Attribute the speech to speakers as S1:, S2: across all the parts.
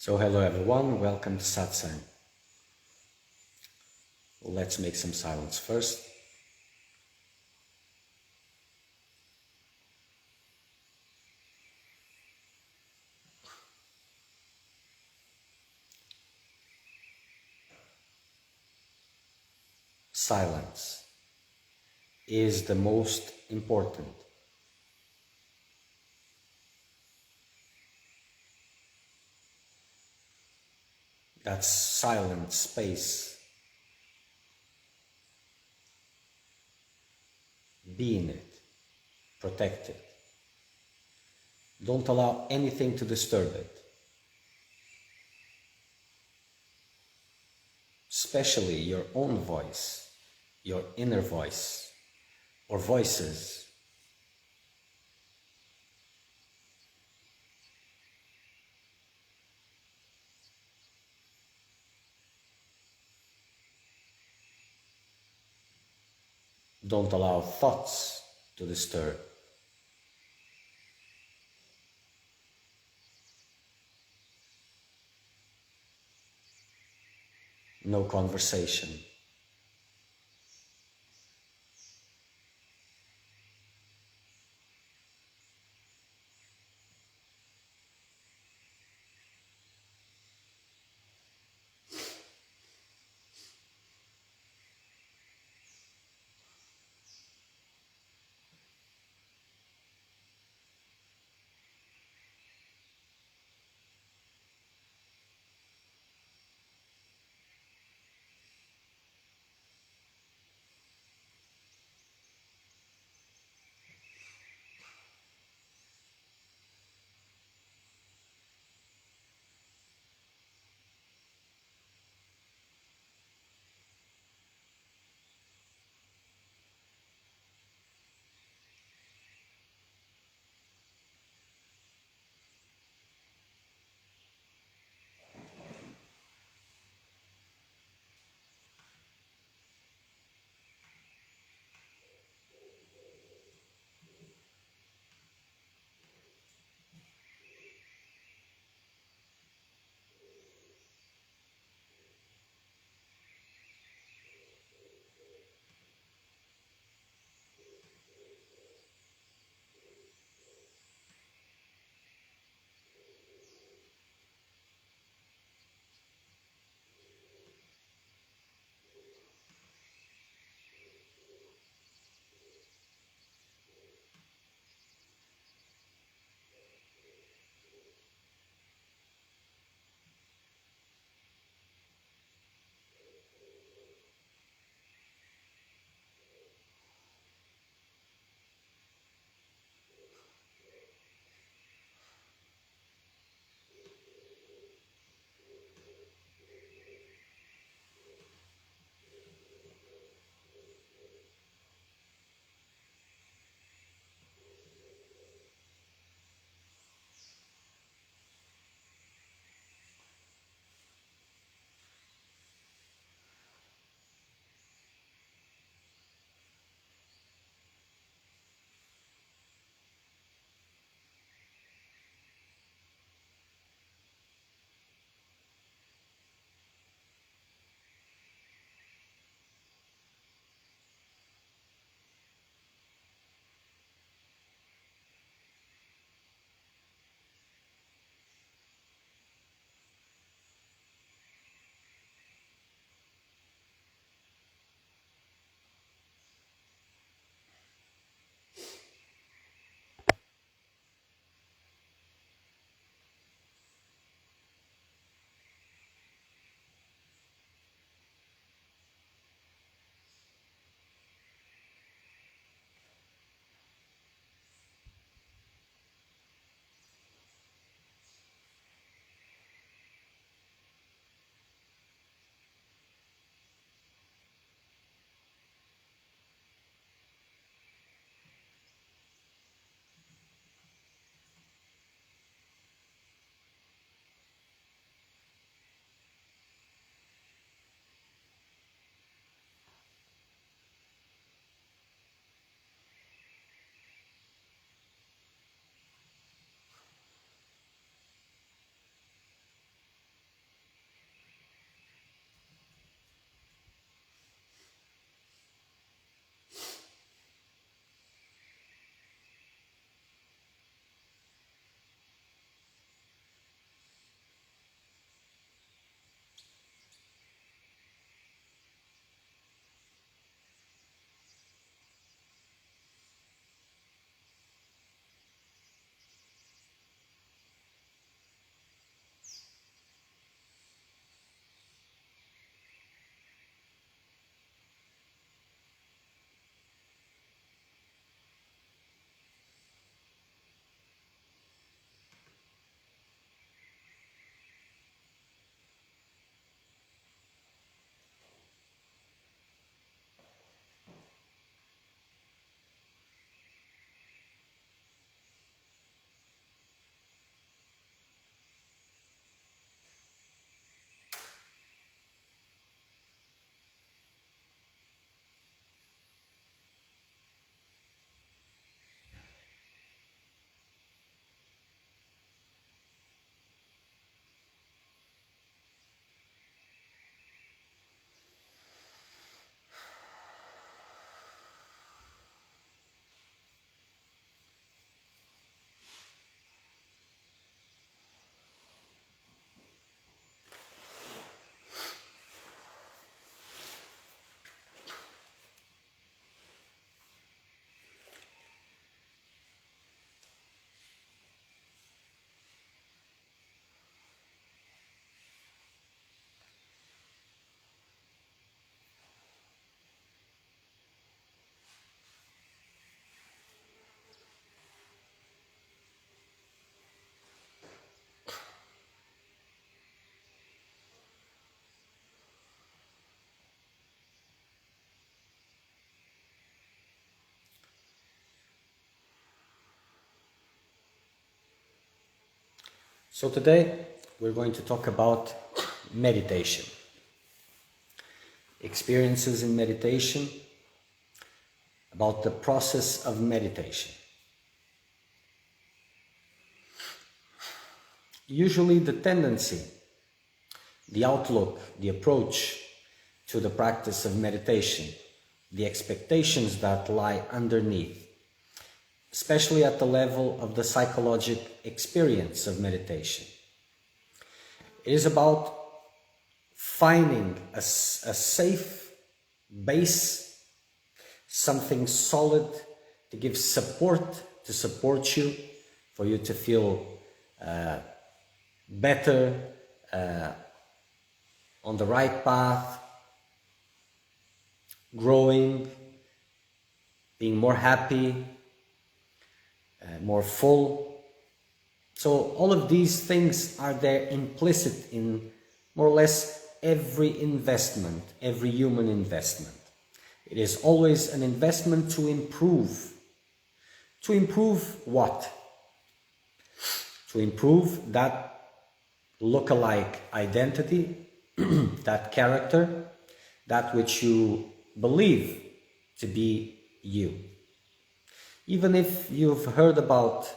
S1: So hello everyone, welcome to Satsang. Let's make some silence first. Silence is the most important. That silent space. Be in it. Protect it. Don't allow anything to disturb it. Especially your own voice, your inner voice, or voices. Don't allow thoughts to disturb. No conversation. So today we're going to talk about meditation, experiences in meditation, about the process of meditation. Usually the tendency, the outlook, the approach to the practice of meditation, the expectations that lie underneath, especially at the level of the psychological experience of meditation. It is about finding a safe base, something solid to give support, to support you, for you to feel better, on the right path, growing, being more happy, more full. So all of these things are there implicit in more or less every investment, every human investment. It is always an investment to improve. To improve what? To improve that lookalike identity, that character, that which you believe to be you. Even if you've heard about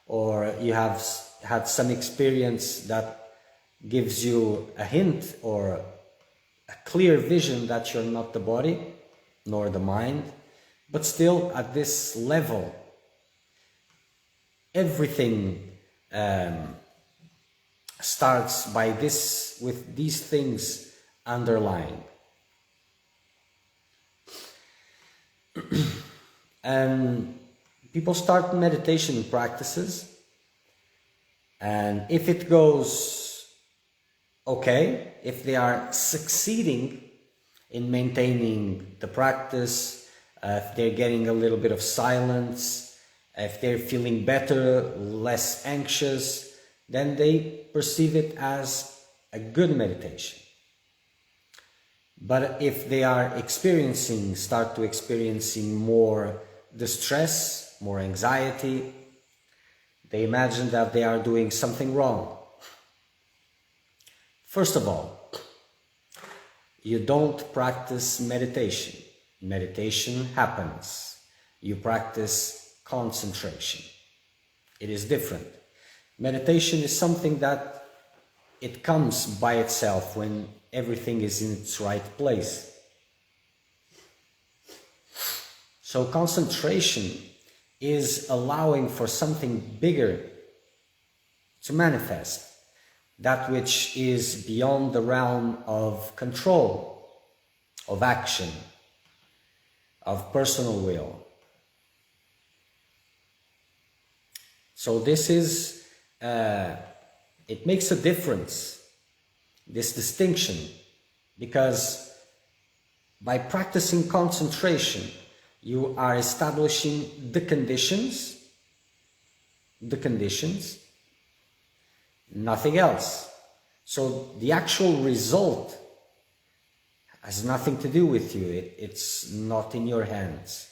S1: or you have had some experience that gives you a hint or a clear vision that you're not the body nor the mind, but still at this level, everything starts by this, with these things underlying. And people start meditation practices, and if it goes okay, if they are succeeding in maintaining the practice, if they're getting a little bit of silence, if they're feeling better, less anxious, then they perceive it as a good meditation. But if they are start to experiencing more distress, more anxiety, they imagine that they are doing something wrong. First of all, you don't practice meditation. Meditation happens. You practice concentration. It is different. Meditation is something that it comes by itself when everything is in its right place. So concentration is allowing for something bigger to manifest, that which is beyond the realm of control, of action, of personal will. So this is, it makes a difference, this distinction, because by practicing concentration, you are establishing the conditions, nothing else. So the actual result has nothing to do with you. It's not in your hands.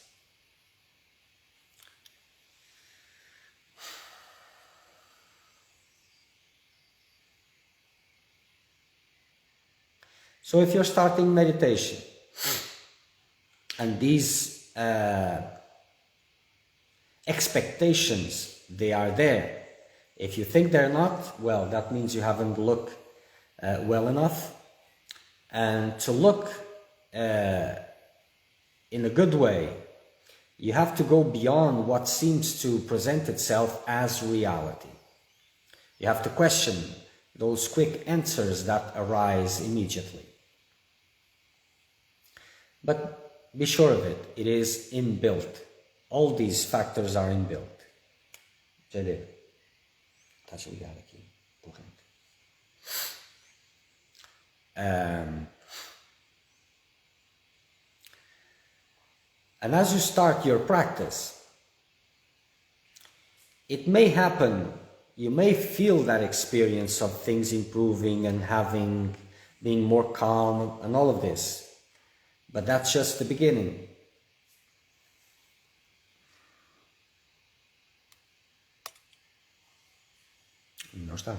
S1: So if you're starting meditation and these expectations, they are there. If you think they're not, well, that means you haven't looked well enough. And to look in a good way, you have to go beyond what seems to present itself as reality. You have to question those quick answers that arise immediately. But be sure of it, it is inbuilt. All these factors are inbuilt. Já deu? Estás ligado aqui? Corrente. And as you start your practice, it may happen, you may feel that experience of things improving and being more calm and all of this. But that's just the beginning. No está.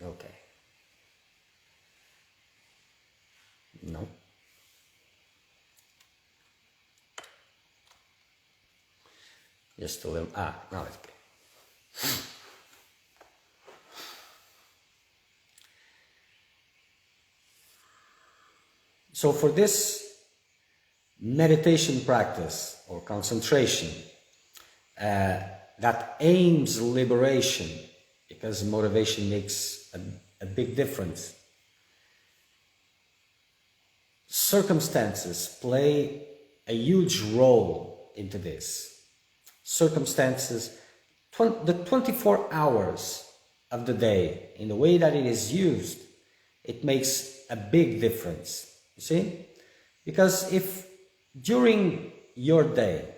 S1: Okay. No. Just a little. Now it's okay. So for this meditation practice or concentration that aims liberation, because motivation makes a big difference, circumstances play a huge role into this. Circumstances, the 24 hours of the day, in the way that it is used, it makes a big difference. You see? Because if during your day,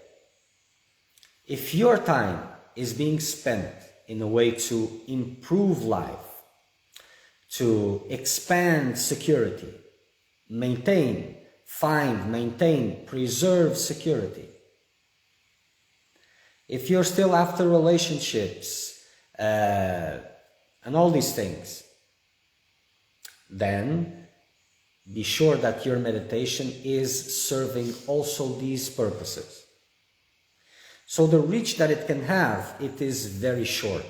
S1: if your time is being spent in a way to improve life, to expand security, maintain, preserve security, if you're still after relationships and all these things, then be sure that your meditation is serving also these purposes. So the reach that it can have, it is very short.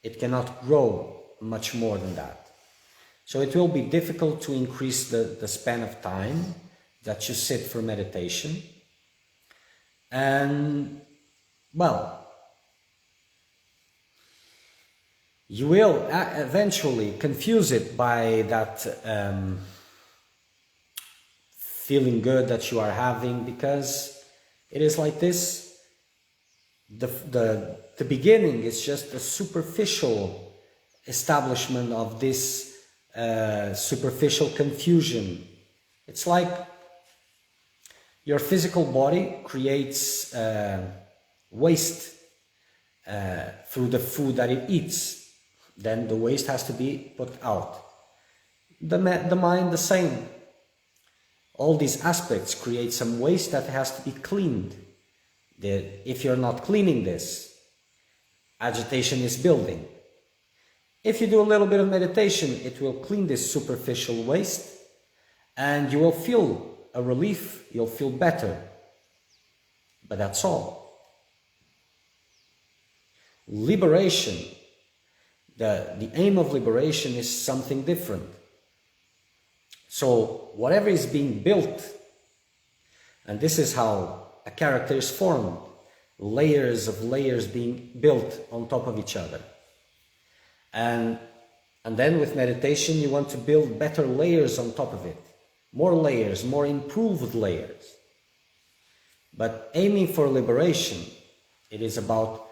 S1: It cannot grow much more than that. So it will be difficult to increase the span of time that you sit for meditation. And, well, you will eventually confuse it by that feeling good that you are having, because it is like this. The beginning is just a superficial establishment of this superficial confusion. It's like your physical body creates waste through the food that it eats. Then the waste has to be put out. The mind, the same. All these aspects create some waste that has to be cleaned. If you're not cleaning this, agitation is building. If you do a little bit of meditation, it will clean this superficial waste, and you will feel a relief, you'll feel better. But that's all. Liberation, the aim of liberation is something different. So whatever is being built, and this is how a character is formed, layers of layers being built on top of each other. And then with meditation you want to build better layers on top of it. More layers, more improved layers. But aiming for liberation, it is about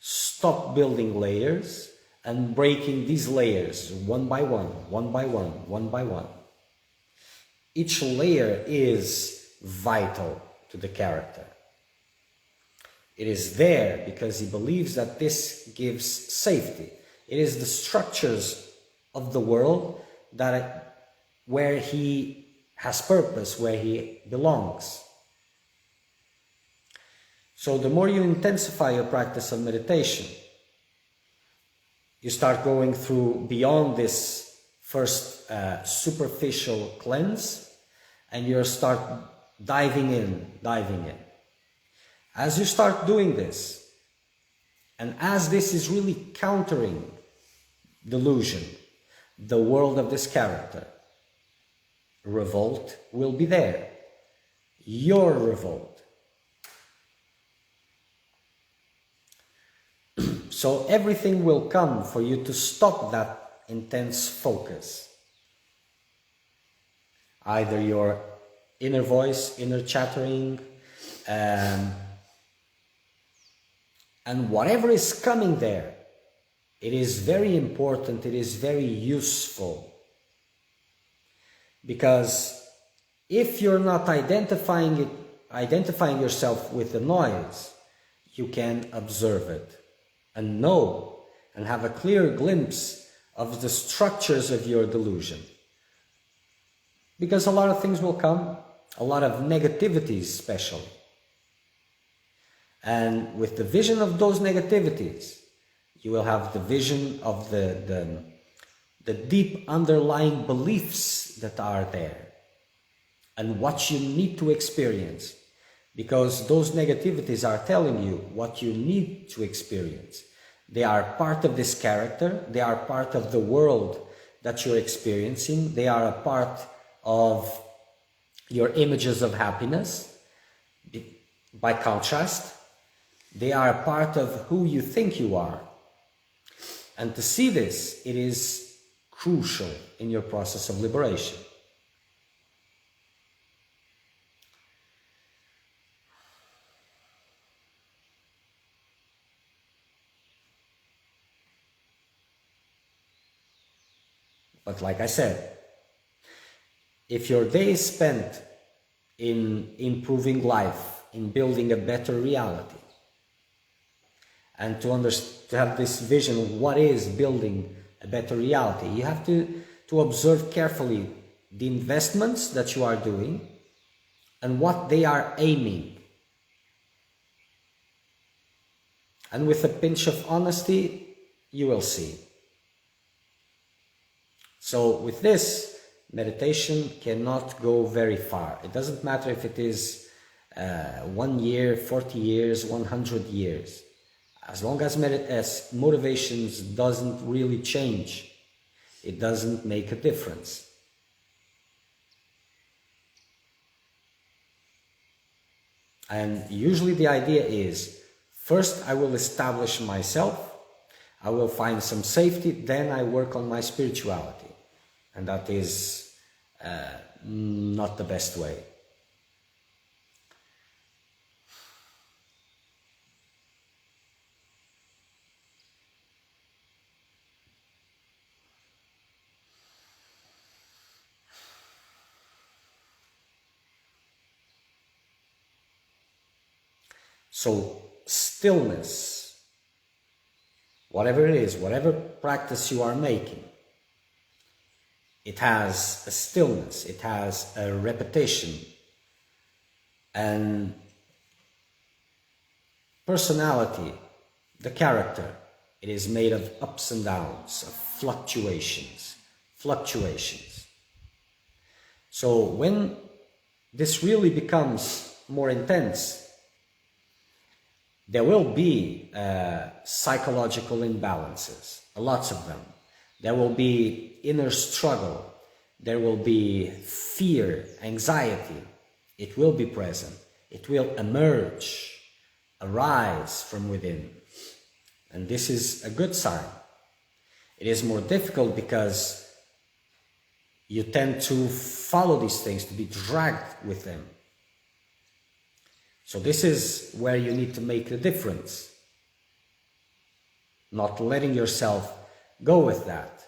S1: stop building layers and breaking these layers one by one, one by one, one by one. Each layer is vital to the character. It is there because he believes that this gives safety. It is the structures of the world where he has purpose, where he belongs. So the more you intensify your practice of meditation, you start going through beyond this first superficial cleanse, and you start diving in. As you start doing this, and as this is really countering delusion, the world of this character, revolt will be there. Your revolt. So everything will come for you to stop that intense focus. Either your inner voice, inner chattering, and whatever is coming there, it is very important, it is very useful. Because if you're not identifying yourself with the noise, you can observe it and know and have a clear glimpse of the structures of your delusion. Because a lot of things will come, a lot of negativities especially. And with the vision of those negativities, you will have the vision of the deep underlying beliefs that are there and what you need to experience, because those negativities are telling you what you need to experience. They are part of this character, they are part of the world that you're experiencing, they are a part of your images of happiness. By contrast, they are a part of who you think you are. And to see this, it is crucial in your process of liberation. But like I said, if your day is spent in improving life, in building a better reality, and to have this vision of what is building a better reality, you have to observe carefully the investments that you are doing and what they are aiming. And with a pinch of honesty, you will see. So with this, meditation cannot go very far. It doesn't matter if it is 1 year, 40 years, 100 years. As long as motivations doesn't really change, it doesn't make a difference. And usually the idea is, first I will establish myself, I will find some safety, then I work on my spirituality. And that is not the best way. So stillness, whatever it is, whatever practice you are making, it has a stillness, it has a repetition, and personality, the character, it is made of ups and downs, of fluctuations. So when this really becomes more intense, there will be psychological imbalances, lots of them. There will be inner struggle, there will be fear, anxiety. It will be present. It will emerge, arise from within. And this is a good sign. It is more difficult because you tend to follow these things, to be dragged with them. So this is where you need to make the difference. Not letting yourself go with that.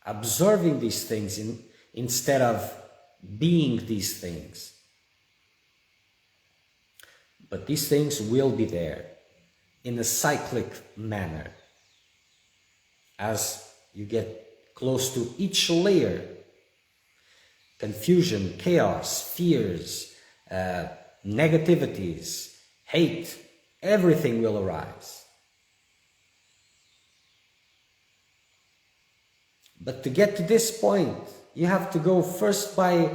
S1: Observing these things instead of being these things. But these things will be there in a cyclic manner. As you get close to each layer, confusion, chaos, fears, negativities, hate, everything will arise. But to get to this point, you have to go first by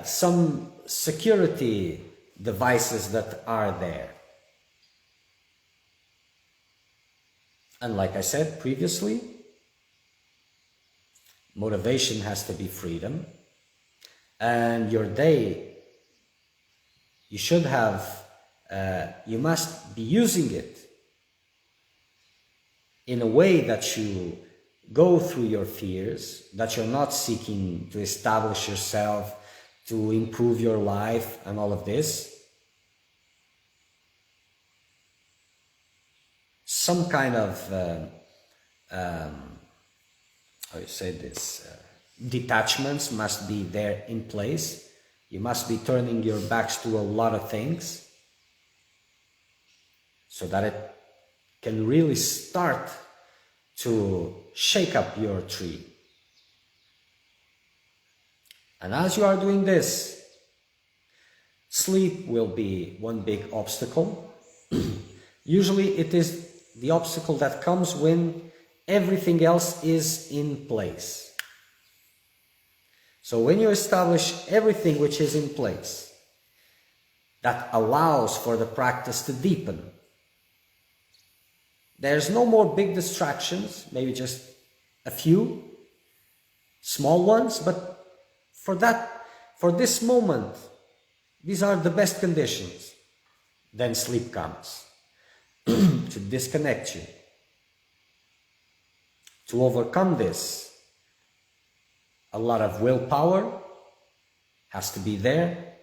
S1: some security devices that are there. And like I said previously, motivation has to be freedom. And your day, you should have, you must be using it in a way that you go through your fears, that you're not seeking to establish yourself, to improve your life and all of this. Some kind of, how you say this, detachments must be there in place. You must be turning your backs to a lot of things so that it can really start to shake up your tree. And as you are doing this, sleep will be one big obstacle. Usually it is the obstacle that comes when everything else is in place. So when you establish everything which is in place, that allows for the practice to deepen, there's no more big distractions, maybe just a few small ones, but for this moment, these are the best conditions. Then sleep comes to disconnect you. To overcome this, a lot of willpower has to be there,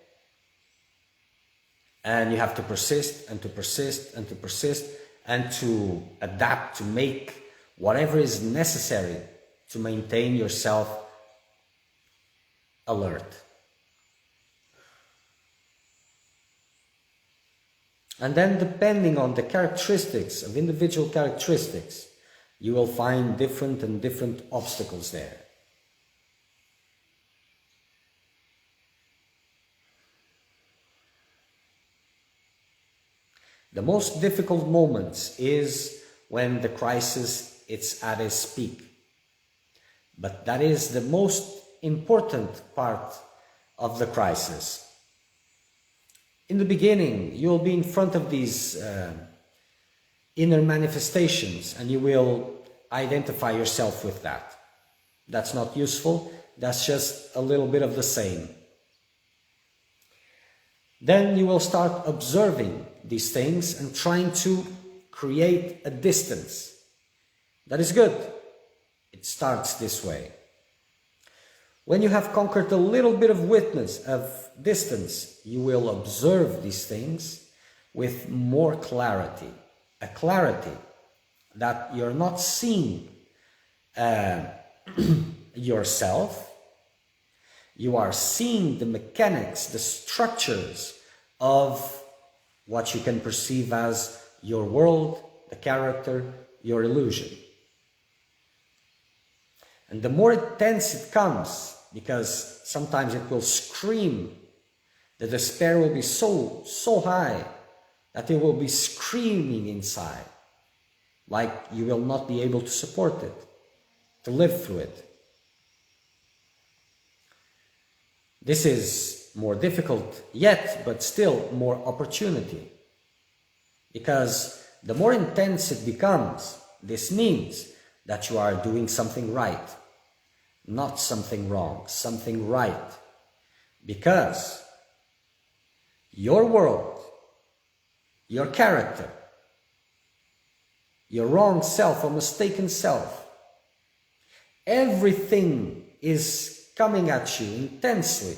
S1: and you have to persist and to persist and to persist and to adapt, to make whatever is necessary to maintain yourself alert. And then, depending on the characteristics of individual characteristics, you will find different and different obstacles there. The most difficult moments is when the crisis is at its peak. But that is the most important part of the crisis. In the beginning, you'll be in front of these inner manifestations, and you will identify yourself with that. That's not useful, that's just a little bit of the same. Then you will start observing these things and trying to create a distance. That is good. It starts this way. When you have conquered a little bit of distance, you will observe these things with more clarity. A clarity that you're not seeing yourself. You are seeing the mechanics, the structures of what you can perceive as your world, the character, your illusion. And the more intense it comes, because sometimes it will scream, the despair will be so high that it will be screaming inside, like you will not be able to support it, to live through it. This is more difficult yet, but still more opportunity. Because the more intense it becomes, this means that you are doing something right, not something wrong, something right. Because your world, your character, your wrong self or mistaken self, everything is coming at you intensely.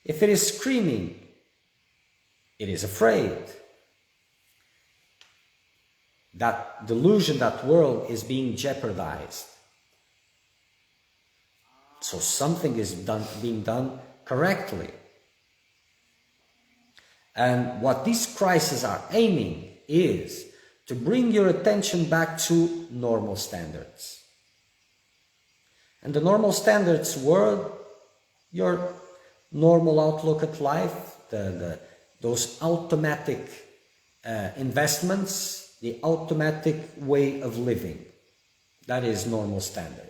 S1: If it is screaming, it is afraid. That delusion, that world is being jeopardized. So something is being done correctly. And what these crises are aiming is to bring your attention back to normal standards. And the normal standards were your normal outlook at life, those automatic investments, the automatic way of living. That is normal standard.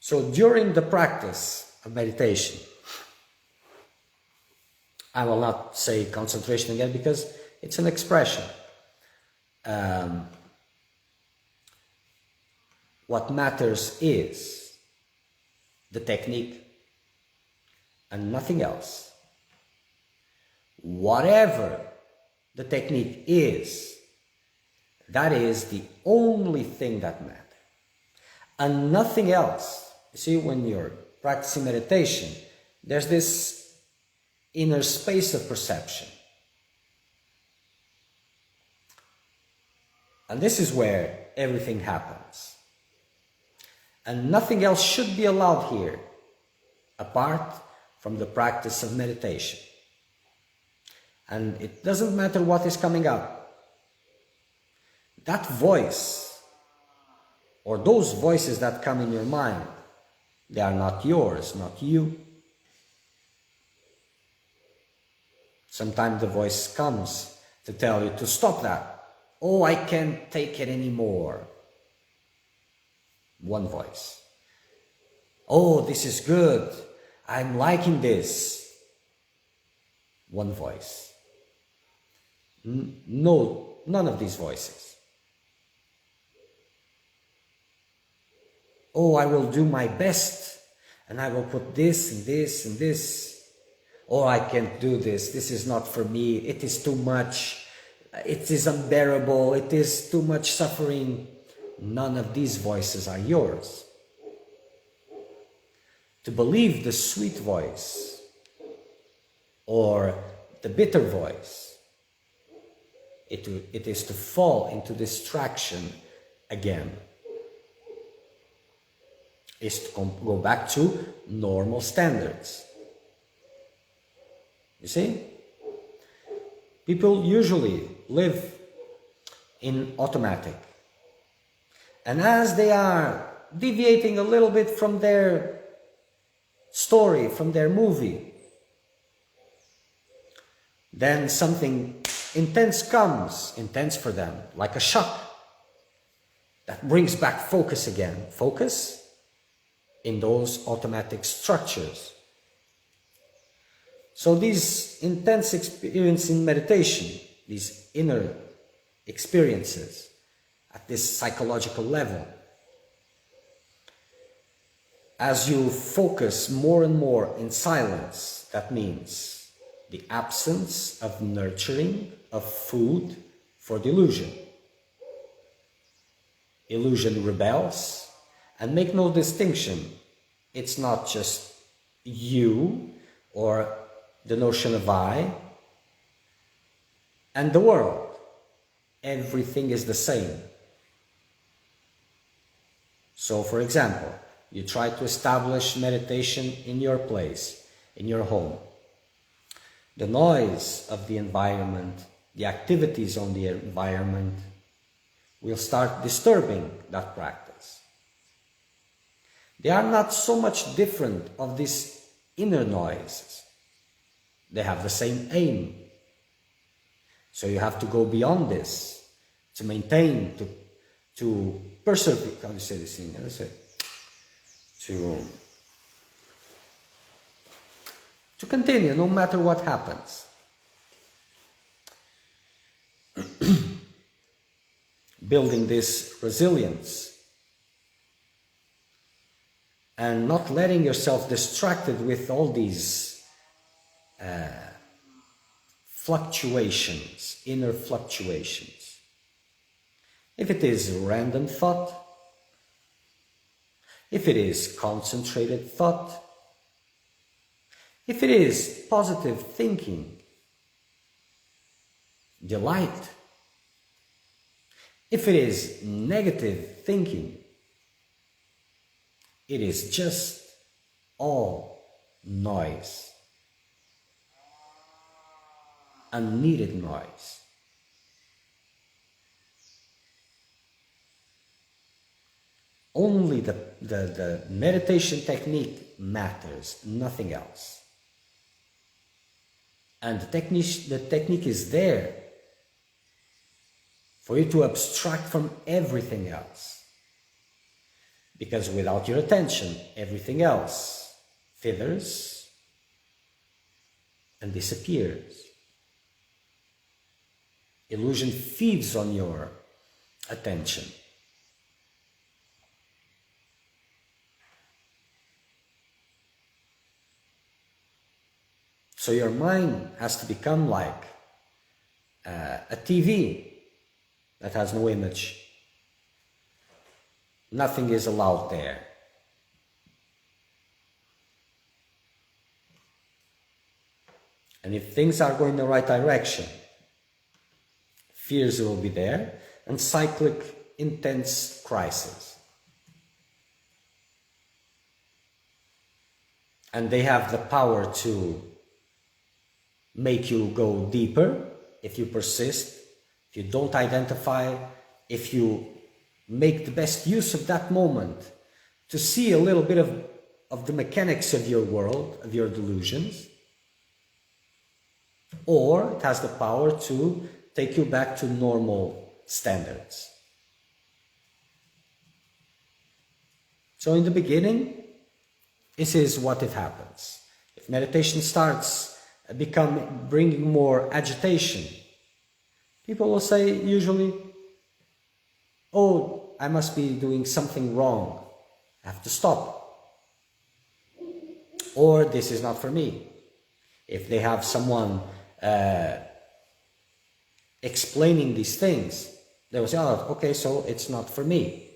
S1: So during the practice of meditation, I will not say concentration again because it's an expression. What matters is the technique and nothing else. Whatever the technique is, that is the only thing that matters. And nothing else. You see, when you're practicing meditation, there's this inner space of perception. And this is where everything happens. And nothing else should be allowed here, apart from the practice of meditation. And it doesn't matter what is coming up. That voice, or those voices that come in your mind, They are not yours, not you. Sometimes the voice comes to tell you to stop that. Oh, I can't take it anymore. One voice. Oh, this is good. I'm liking this. One voice. No, none of these voices. Oh, I will do my best and I will put this and this and this. Oh, I can't do this. This is not for me. It is too much. It is unbearable. It is too much suffering. None of these voices are yours. To believe the sweet voice or the bitter voice, it is to fall into distraction again. Is to go back to normal standards. You see? People usually live in automatic. And as they are deviating a little bit from their story, from their movie, then something intense comes, intense for them, like a shock, that brings back focus again. Focus in those automatic structures. So these intense experiences in meditation, these inner experiences at this psychological level, as you focus more and more in silence, that means the absence of nurturing, of food for the illusion. Illusion rebels, and make no distinction. It's not just you or the notion of I and the world. Everything is the same. So, for example, you try to establish meditation in your place, in your home. The noise of the environment, the activities on the environment will start disturbing that practice. They are not so much different of these inner noises. They have the same aim. So you have to go beyond this to maintain, to persevere. How do you say this thing? How do you say? To continue no matter what happens. Building this resilience and not letting yourself distracted with all these fluctuations, inner fluctuations. If it is random thought, if it is concentrated thought, if it is positive thinking, delight, if it is negative thinking, it is just all noise, unneeded noise. Only the meditation technique matters, nothing else. And the technique is there for you to abstract from everything else. Because without your attention, everything else fithers and disappears. Illusion feeds on your attention. So your mind has to become like a TV that has no image. Nothing is allowed there. And if things are going in the right direction, fears will be there, and cyclic, intense crises. And they have the power to make you go deeper if you persist, if you don't identify, if you make the best use of that moment to see a little bit of of the mechanics of your world, of your delusions, or it has the power to take you back to normal standards. So in the beginning, this is what it happens. If meditation starts bringing more agitation, people will say usually, oh, I must be doing something wrong. I have to stop. Or this is not for me. If they have someone explaining these things, they will say, oh, okay, so it's not for me.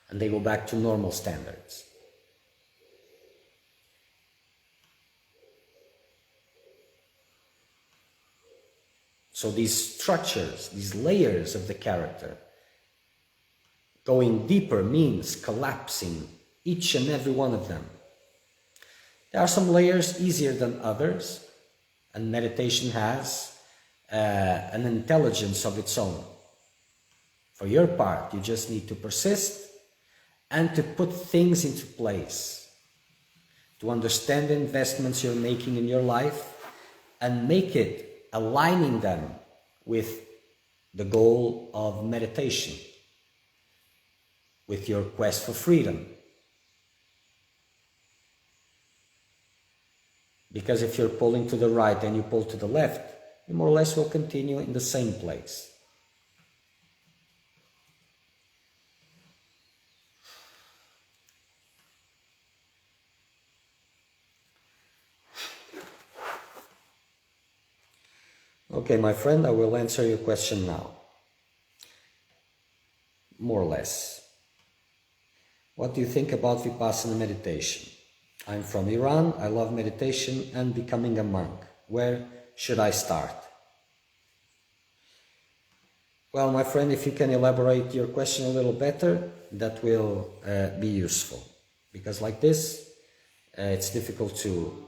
S1: And they go back to normal standards. So these structures, these layers of the character, going deeper means collapsing each and every one of them. There are some layers easier than others, and meditation has an intelligence of its own. For your part, you just need to persist and to put things into place, to understand the investments you're making in your life and make it aligning them with the goal of meditation, with your quest for freedom. Because if you're pulling to the right and you pull to the left, you more or less will continue in the same place. Okay, my friend, I will answer your question now. More or less. What do you think about Vipassana meditation? I'm from Iran, I love meditation and becoming a monk. Where should I start? Well, my friend, if you can elaborate your question a little better, that will be useful. Because like this, it's difficult to...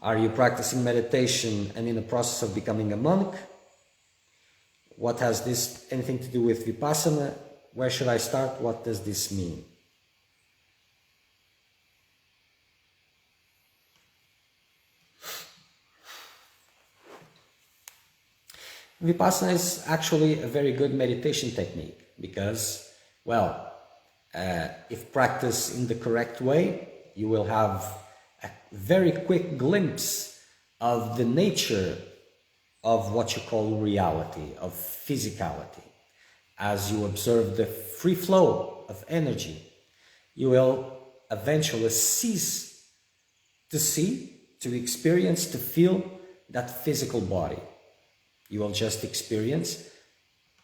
S1: Are you practicing meditation and in the process of becoming a monk? What has this anything to do with Vipassana? Where should I start? What does this mean? Vipassana is actually a very good meditation technique because, well, if practiced in the correct way, you will have a very quick glimpse of the nature of what you call reality, of physicality. As you observe the free flow of energy, you will eventually cease to see, to experience, to feel that physical body. You will just experience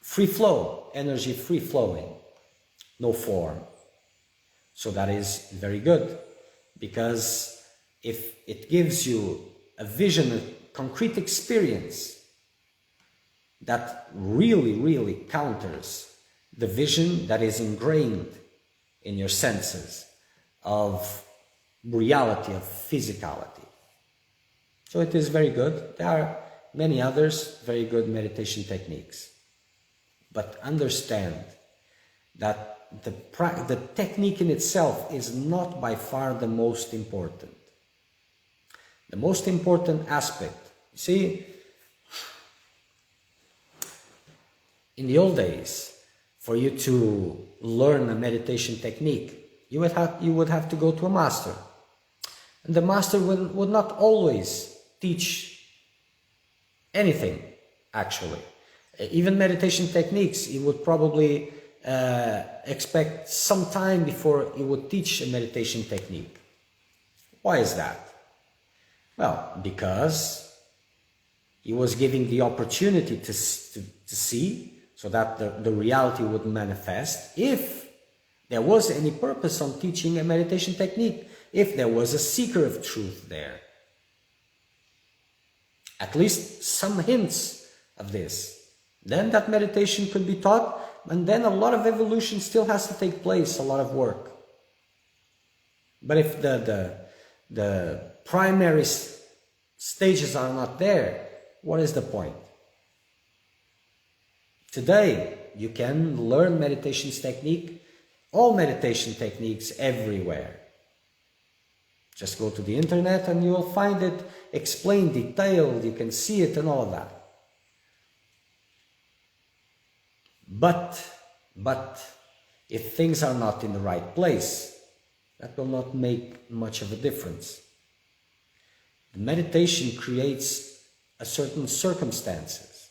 S1: free flow, energy free flowing, no form. So that is very good, because if it gives you a vision, a concrete experience that really counters the vision that is ingrained in your senses of reality, of physicality. So it is very good. There are many others very good meditation techniques. But understand that the technique in itself is not by far the most important. The most important aspect, you see, in the old days, for you to learn a meditation technique, you would have to go to a master. And the master would not always teach anything, actually. Even meditation techniques, he would probably expect some time before he would teach a meditation technique. Why is that? Well, because he was giving the opportunity to see, so that the reality would manifest, if there was any purpose on teaching a meditation technique, if there was a seeker of truth there. At least some hints of this. Then that meditation could be taught, and then a lot of evolution still has to take place, a lot of work. But if the primary stages are not there, what is the point? Today, you can learn meditation technique, all meditation techniques everywhere. Just go to the internet and you will find it explained, detailed, you can see it and all of that. But if things are not in the right place, that will not make much of a difference. The meditation creates a certain circumstances.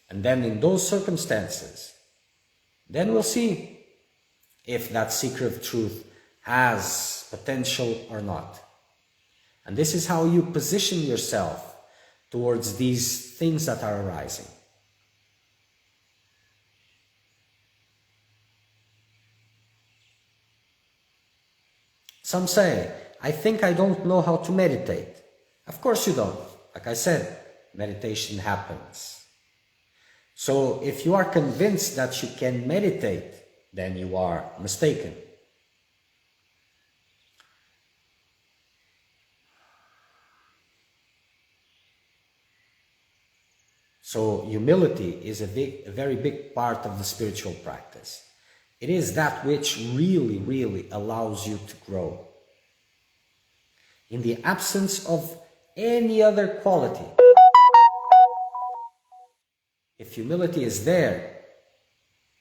S1: And then in those circumstances, then we'll see if that seeker of truth has potential or not. And this is how you position yourself towards these things that are arising. Some say, I think I don't know how to meditate. Of course you don't. Like I said, meditation happens. So if you are convinced that you can meditate, then you are mistaken. So humility is a very big part of the spiritual practice. It is that which really allows you to grow. In the absence of any other quality, if humility is there,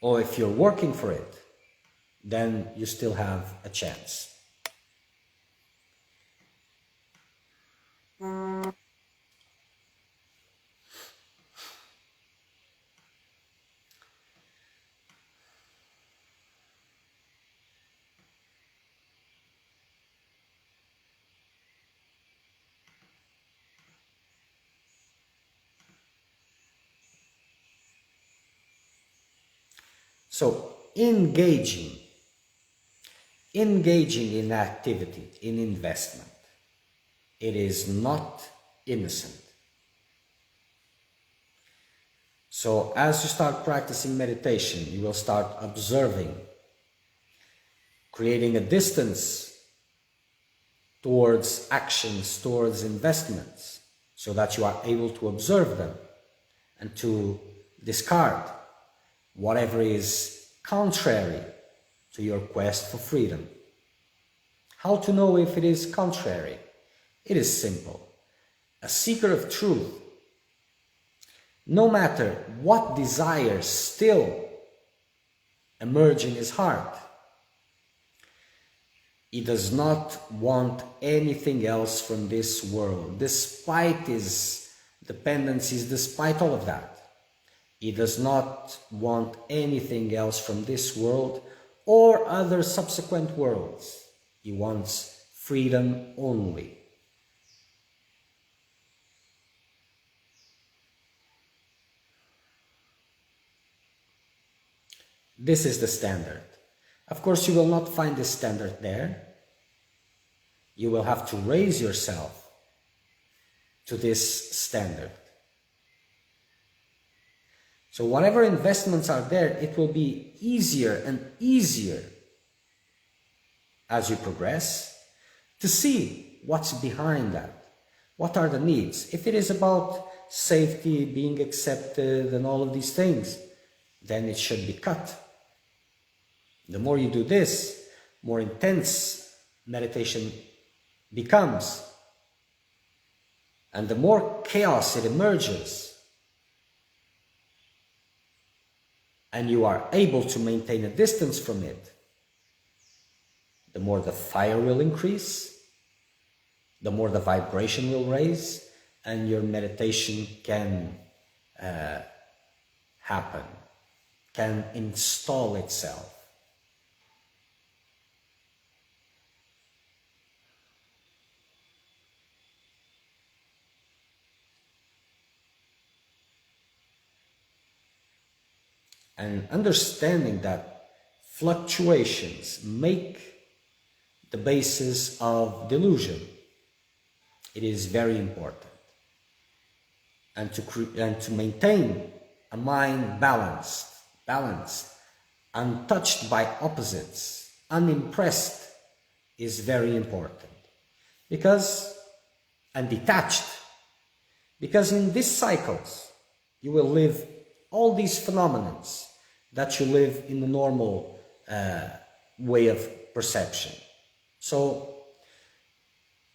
S1: or if you're working for it, then you still have a chance. So, engaging in activity, in investment, it is not innocent. So, as you start practicing meditation, you will start observing, creating a distance towards actions, towards investments, so that you are able to observe them and to discard whatever is contrary to your quest for freedom. How to know if it is contrary? It is simple. A seeker of truth, no matter what desires still emerge in his heart, he does not want anything else from this world, despite his dependencies, despite all of that. He does not want anything else from this world or other subsequent worlds. He wants freedom only. This is the standard. Of course, you will not find this standard there. You will have to raise yourself to this standard. So whatever investments are there, it will be easier and easier as you progress to see what's behind that. What are the needs? If it is about safety, being accepted, and all of these things, then it should be cut. The more you do this, more intense meditation becomes. And the more chaos it emerges, and you are able to maintain a distance from it, the more the fire will increase, the more the vibration will raise, and your meditation can happen, can install itself. And understanding that fluctuations make the basis of delusion, it is very important. And to maintain a mind balanced, untouched by opposites, unimpressed, is very important. And detached, because in these cycles, you will live all these phenomena that you live in the normal way of perception. So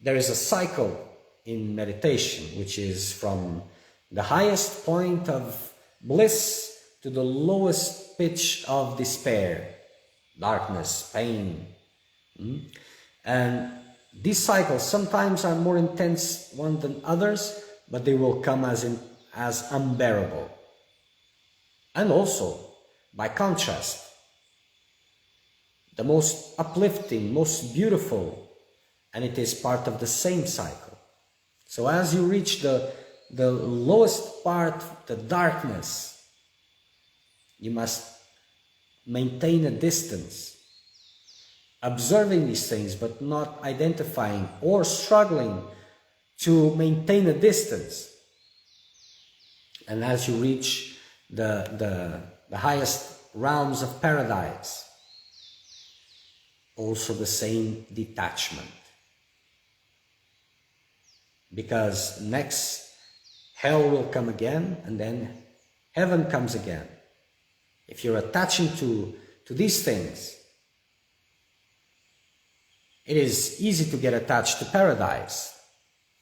S1: there is a cycle in meditation, which is from the highest point of bliss to the lowest pitch of despair, darkness, pain. And these cycles sometimes are more intense one than others, but they will come as unbearable. And also, by contrast, the most uplifting, most beautiful, and it is part of the same cycle. So as you reach the lowest part, the darkness, you must maintain a distance, observing these things but not identifying or struggling to maintain a distance. And as you reach the highest realms of paradise, also the same detachment. Because next hell will come again, and then heaven comes again. If you're attaching to these things, it is easy to get attached to paradise,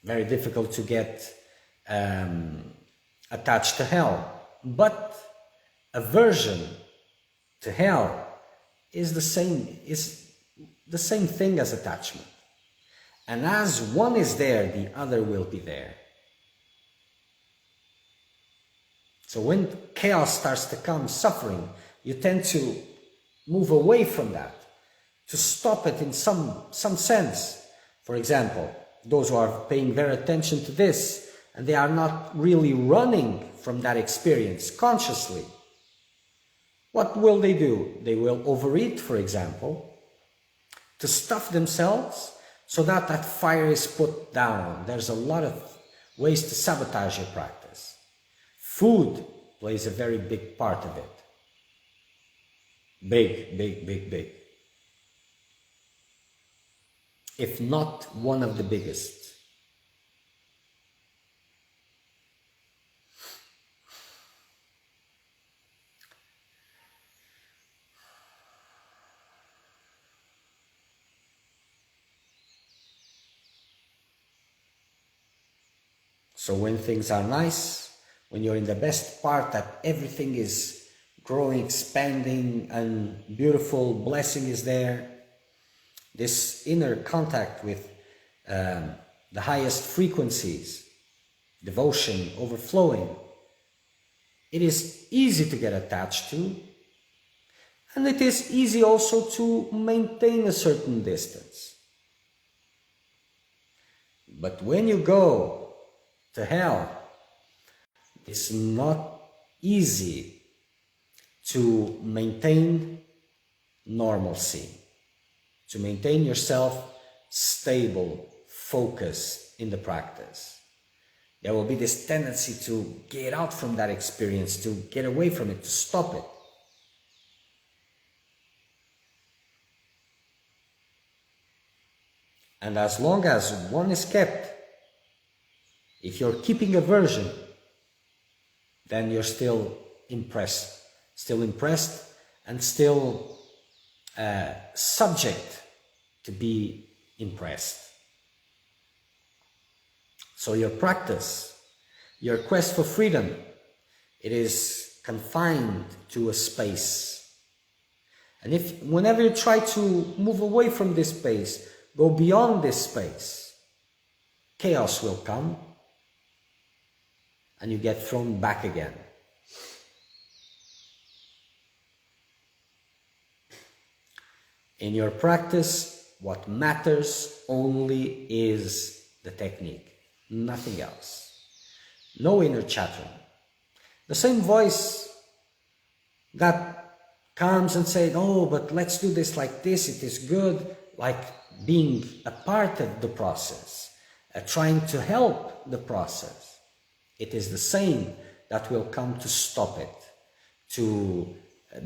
S1: very difficult to get attached to hell. But aversion to hell is the same thing as attachment. And as one is there, the other will be there. So when chaos starts to come, suffering, you tend to move away from that, to stop it in some sense. For example, those who are paying their attention to this, and they are not really running from that experience consciously, what will they do? They will overeat, for example, to stuff themselves so that that fire is put down. There's a lot of ways to sabotage your practice. Food plays a very big part of it. Big. If not one of the biggest. So when things are nice, when you're in the best part, that everything is growing, expanding, and beautiful, blessing is there, this inner contact with the highest frequencies, devotion overflowing, it is easy to get attached to, and it is easy also to maintain a certain distance. But when you go to hell, it's not easy to maintain normalcy, to maintain yourself stable, focused in the practice. There will be this tendency to get out from that experience, to get away from it, to stop it. And as long as one is kept, if you're keeping aversion, then you're still impressed and still subject to be impressed. So your practice, your quest for freedom, it is confined to a space. And whenever you try to move away from this space, go beyond this space, chaos will come, and you get thrown back again. In your practice, what matters only is the technique, nothing else. No inner chattering. The same voice that comes and says, oh, but let's do this like this, it is good, like being a part of the process, trying to help the process. It is the same that will come to stop it, to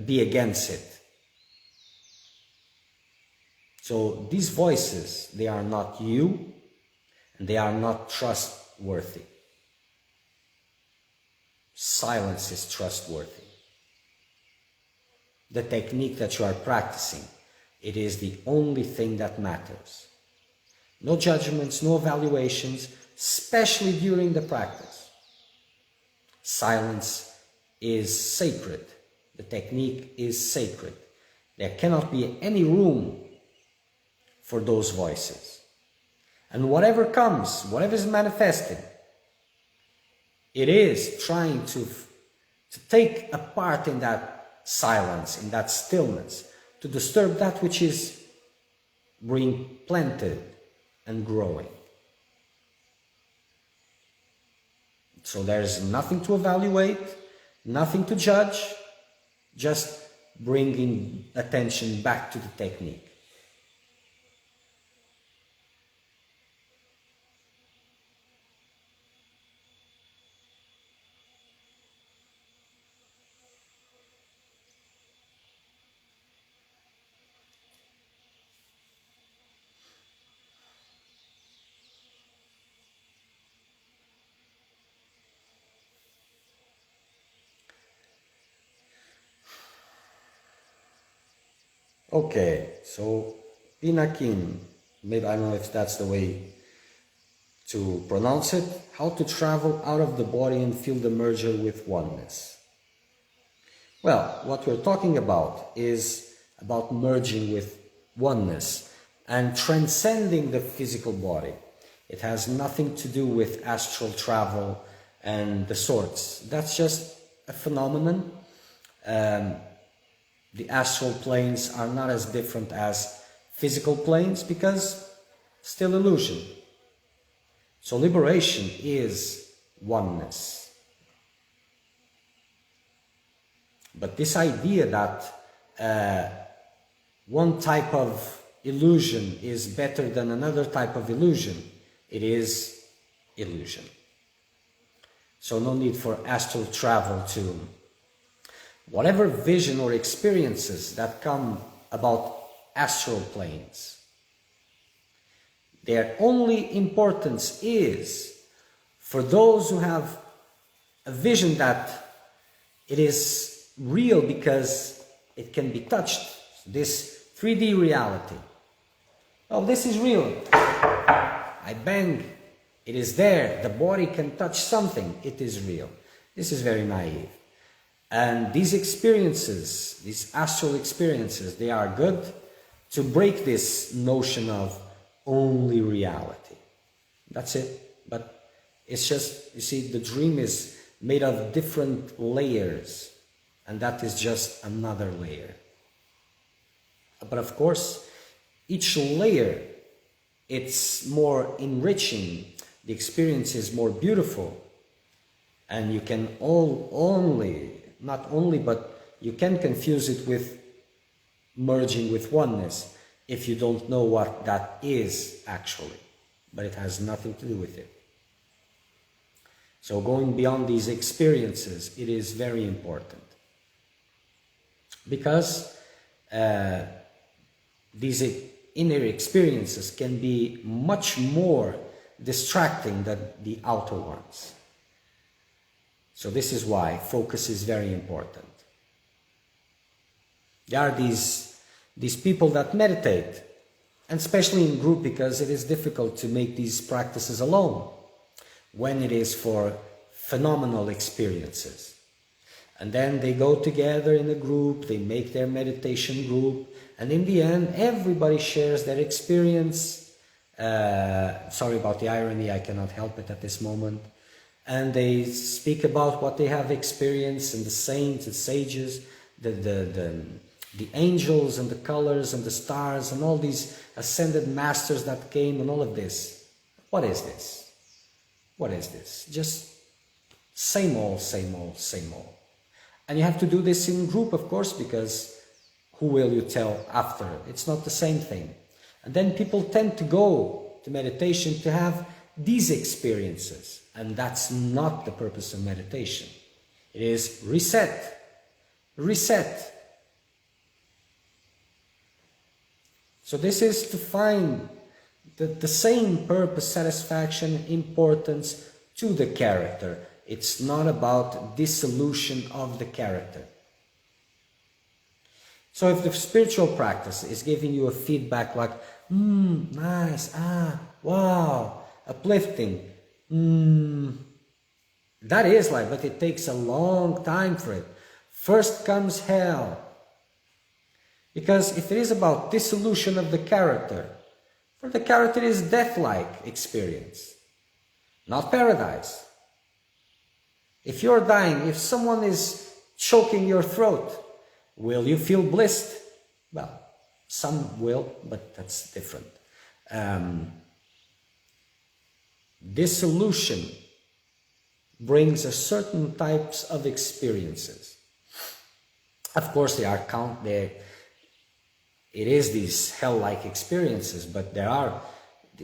S1: be against it. So these voices, they are not you, and they are not trustworthy. Silence is trustworthy. the technique that you are practicing. It is the only thing that matters. No judgments, no evaluations, especially during the practice. Silence is sacred. The technique is sacred. There cannot be any room for those voices. And whatever comes, whatever is manifested, it is trying to take a part in that silence, in that stillness, to disturb that which is being planted and growing. So there's nothing to evaluate, nothing to judge, just bringing attention back to the technique. Okay, so Pinakin, maybe I don't know if that's the way to pronounce it, how to travel out of the body and feel the merger with oneness. Well, what we're talking about is about merging with oneness and transcending the physical body. It has nothing to do with astral travel and the sorts. That's just a phenomenon. The astral planes are not as different as physical planes because still illusion. So liberation is oneness. But this idea that one type of illusion is better than another type of illusion, it is illusion. So no need for astral travel to whatever vision or experiences that come about astral planes. Their only importance is for those who have a vision that it is real because it can be touched, this 3D reality. Oh, this is real. I bang, it is there. The body can touch something, it is real. This is very naive. And these experiences, these astral experiences, they are good to break this notion of only reality. That's it. But it's just, you see, the dream is made of different layers, and that is just another layer. But of course, each layer, it's more enriching, the experience is more beautiful, and you can not only, but you can confuse it with merging with oneness if you don't know what that is actually, but it has nothing to do with it. So going beyond these experiences, it is very important, because these inner experiences can be much more distracting than the outer ones. So this is why focus is very important. There are these people that meditate, and especially in group, because it is difficult to make these practices alone when it is for phenomenal experiences. And then they go together in a group, they make their meditation group, and in the end everybody shares their experience. Sorry about the irony, I cannot help it at this moment. And they speak about what they have experienced, and the saints, the sages, the angels and the colors and the stars and all these ascended masters that came and all of this. What is this? What is this? Just same old, same old, same old. And you have to do this in group, of course, because who will you tell after? It's not the same thing. And then people tend to go to meditation to have these experiences. And that's not the purpose of meditation. It is reset. Reset. So this is to find the same purpose, satisfaction, importance to the character. It's not about dissolution of the character. So if the spiritual practice is giving you a feedback like, nice, wow, uplifting, that is like, but it takes a long time for it. First comes hell. Because if it is about dissolution of the character, for the character is death-like experience, not paradise. If you're dying, if someone is choking your throat, will you feel blissed? Well, some will, but that's different. Dissolution brings a certain types of experiences. Of course, it is these hell-like experiences, but there are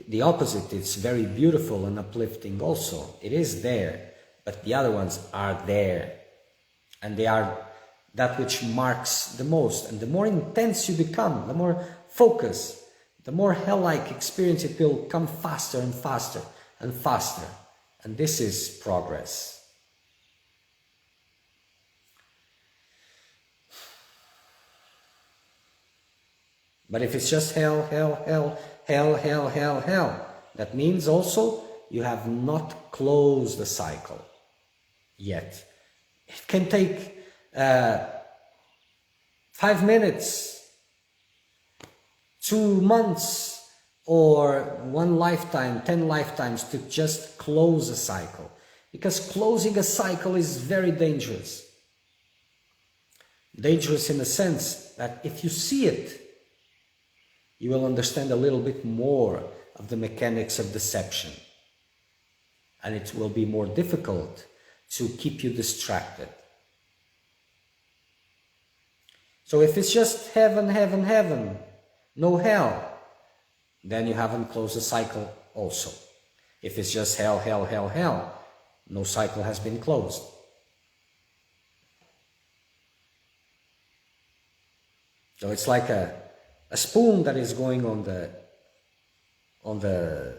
S1: the opposite. It's very beautiful and uplifting also. It is there, but the other ones are there, and they are that which marks the most. And the more intense you become, the more focus, the more hell-like experience, it will come faster and faster and faster. And this is progress. But if it's just hell, hell, hell, hell, hell, hell, hell, that means also you have not closed the cycle yet. It can take 5 minutes, 2 months, or 1 lifetime, 10 lifetimes to just close a cycle. Because closing a cycle is very dangerous. Dangerous in the sense that if you see it, you will understand a little bit more of the mechanics of deception. And it will be more difficult to keep you distracted. So if it's just heaven, heaven, heaven, no hell, then you haven't closed the cycle also. If it's just hell, hell, hell, hell, no cycle has been closed. So it's like a spoon that is going on the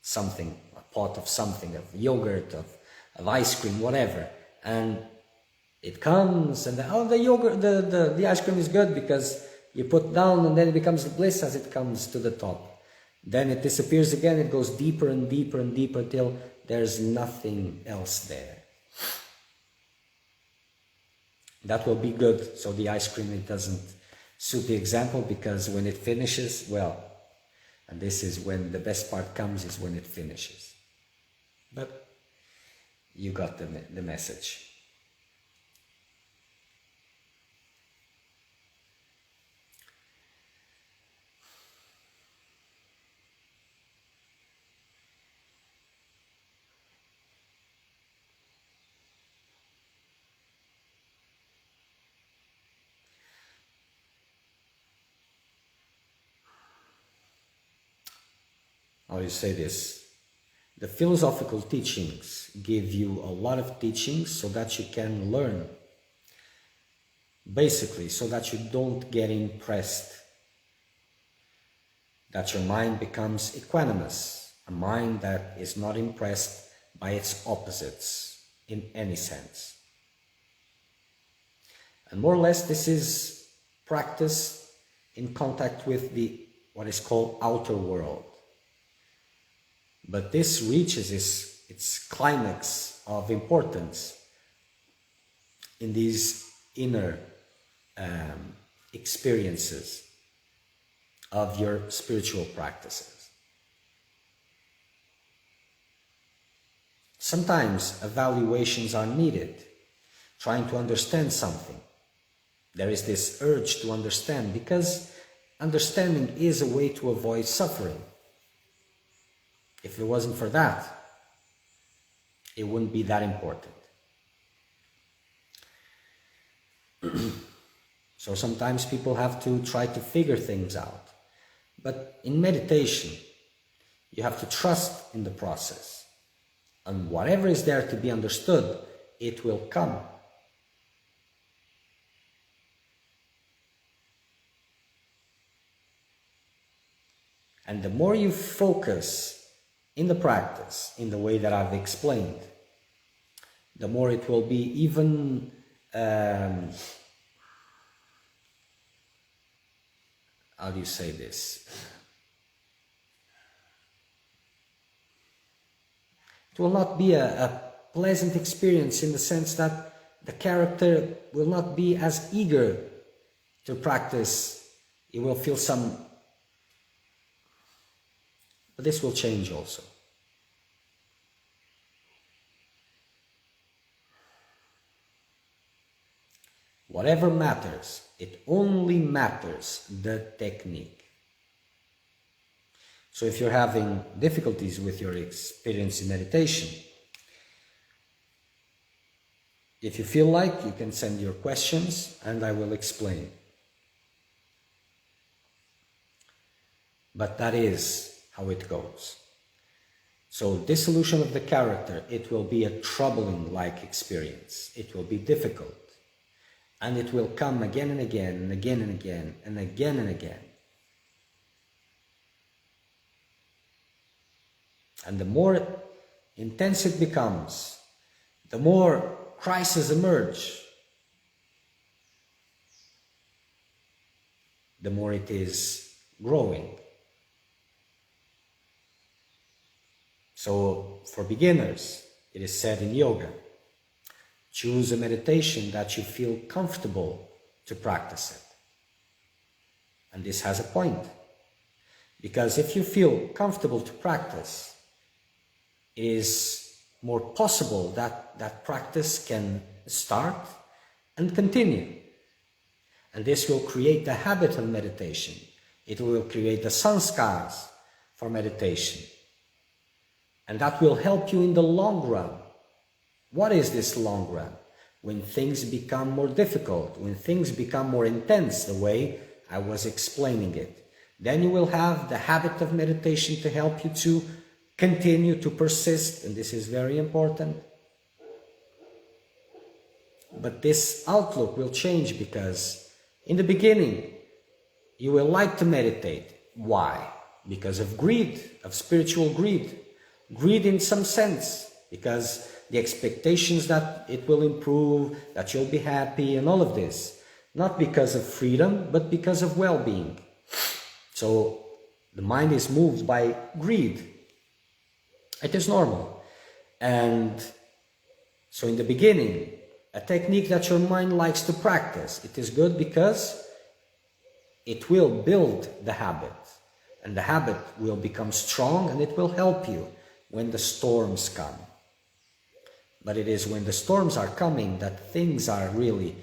S1: something, a pot of something, of yogurt, of ice cream, whatever, and it comes, and the yogurt, the ice cream is good because you put down, and then it becomes bliss as it comes to the top. Then it disappears again. It goes deeper and deeper and deeper till there's nothing else there. That will be good. So the ice cream, it doesn't suit the example, because when it finishes, well, and this is when the best part comes, is when it finishes. But you got the message. How you say this? The philosophical teachings give you a lot of teachings so that you can learn. Basically, so that you don't get impressed. That your mind becomes equanimous. A mind that is not impressed by its opposites in any sense. And more or less this is practice in contact with what is called outer world. But this reaches its climax of importance in these inner experiences of your spiritual practices. Sometimes evaluations are needed, trying to understand something. There is this urge to understand, because understanding is a way to avoid suffering. If it wasn't for that, it wouldn't be that important. So sometimes people have to try to figure things out. But in meditation, you have to trust in the process. And whatever is there to be understood, it will come. And the more you focus in the practice, in the way that I've explained, the more it will be even how do you say this? It will not be a pleasant experience in the sense that the character will not be as eager to practice. He will feel some, but this will change also. Whatever matters, it only matters the technique. So if you're having difficulties with your experience in meditation, if you feel like, you can send your questions and I will explain. But that is how it goes. So dissolution of the character, it will be a troubling-like experience. It will be difficult. And it will come again and again and again and again and again and again. And the more intense it becomes, the more crises emerge, the more it is growing. So for beginners, it is said in yoga, choose a meditation that you feel comfortable to practice it. And this has a point. Because if you feel comfortable to practice, it is more possible that that practice can start and continue. And this will create the habit of meditation. It will create the sanskars for meditation. And that will help you in the long run. What is this long run? When things become more difficult, when things become more intense, the way I was explaining it. Then you will have the habit of meditation to help you to continue to persist, and this is very important. But this outlook will change because in the beginning, you will like to meditate. Why? Because of greed, of spiritual greed. Greed in some sense, because the expectations that it will improve, that you'll be happy, and all of this. Not because of freedom, but because of well-being. So the mind is moved by greed. It is normal. And so in the beginning, a technique that your mind likes to practice, it is good because it will build the habit. And the habit will become strong and it will help you when the storms come. But it is when the storms are coming that things are really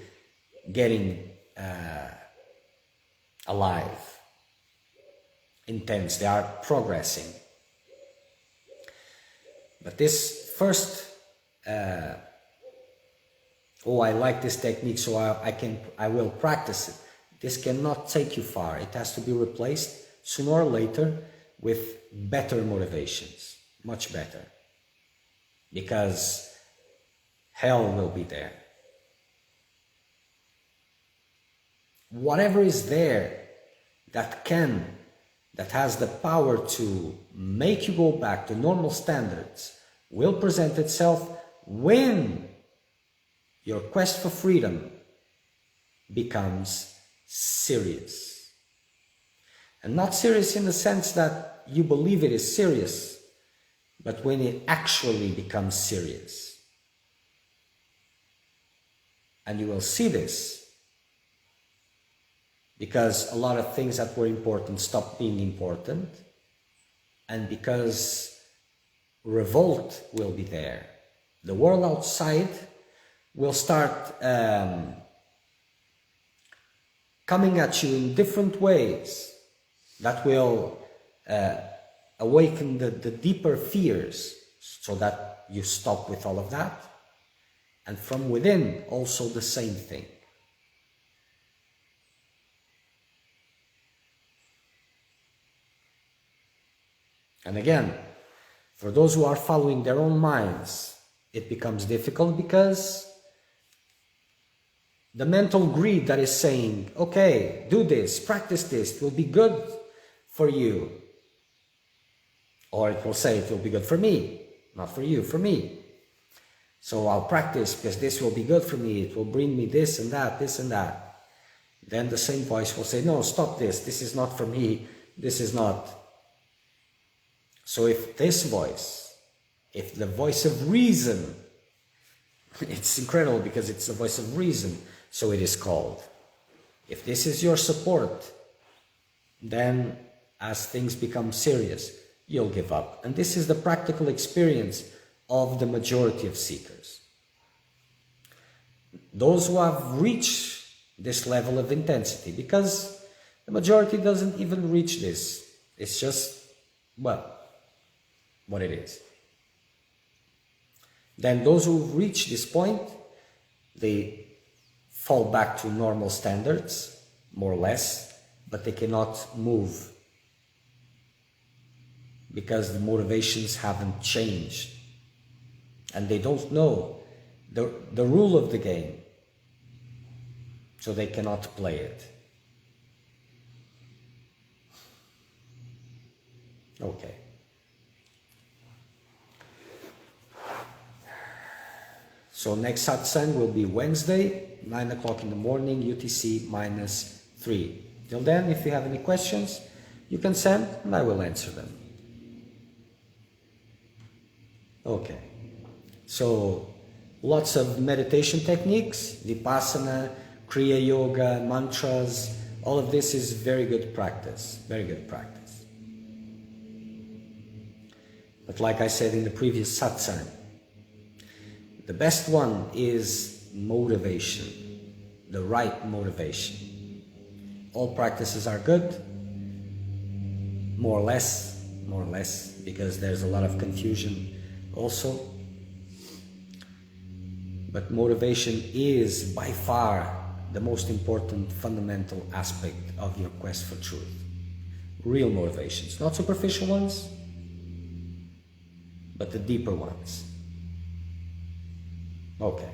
S1: getting alive, intense, they are progressing. But this first, I like this technique, so I will practice it. This cannot take you far. It has to be replaced sooner or later with better motivations, much better. Because hell will be there. Whatever is there that has the power to make you go back to normal standards will present itself when your quest for freedom becomes serious. And not serious in the sense that you believe it is serious, but when it actually becomes serious. And you will see this because a lot of things that were important stop being important, and because revolt will be there. The world outside will start coming at you in different ways that will awaken the deeper fears so that you stop with all of that. And from within, also the same thing. And again, for those who are following their own minds, it becomes difficult because the mental greed that is saying, okay, do this, practice this, it will be good for you. Or it will say, it will be good for me, not for you, for me. So I'll practice because this will be good for me, it will bring me this and that, this and that. then the same voice will say, no, stop this. This is not for me. This is not. So if this voice, if the voice of reason, it's incredible because it's the voice of reason, so it is called. If this is your support, then as things become serious, you'll give up. And this is the practical experience of the majority of seekers. Those who have reached this level of intensity, because the majority doesn't even reach this. It's just, well, what it is. Then those who reach this point, they fall back to normal standards, more or less, but they cannot move because the motivations haven't changed and they don't know the rule of the game, so they cannot play it. Okay. So next satsang will be Wednesday, 9 o'clock in the morning, UTC -3. Till then, if you have any questions, you can send and I will answer them. Okay. So lots of meditation techniques, Vipassana, Kriya Yoga, mantras, all of this is very good practice, very good practice. But like I said in the previous satsang, the best one is motivation, the right motivation. All practices are good, more or less, because there's a lot of confusion also. But motivation is by far the most important fundamental aspect of your quest for truth. Real motivations, not superficial ones, but the deeper ones. Okay.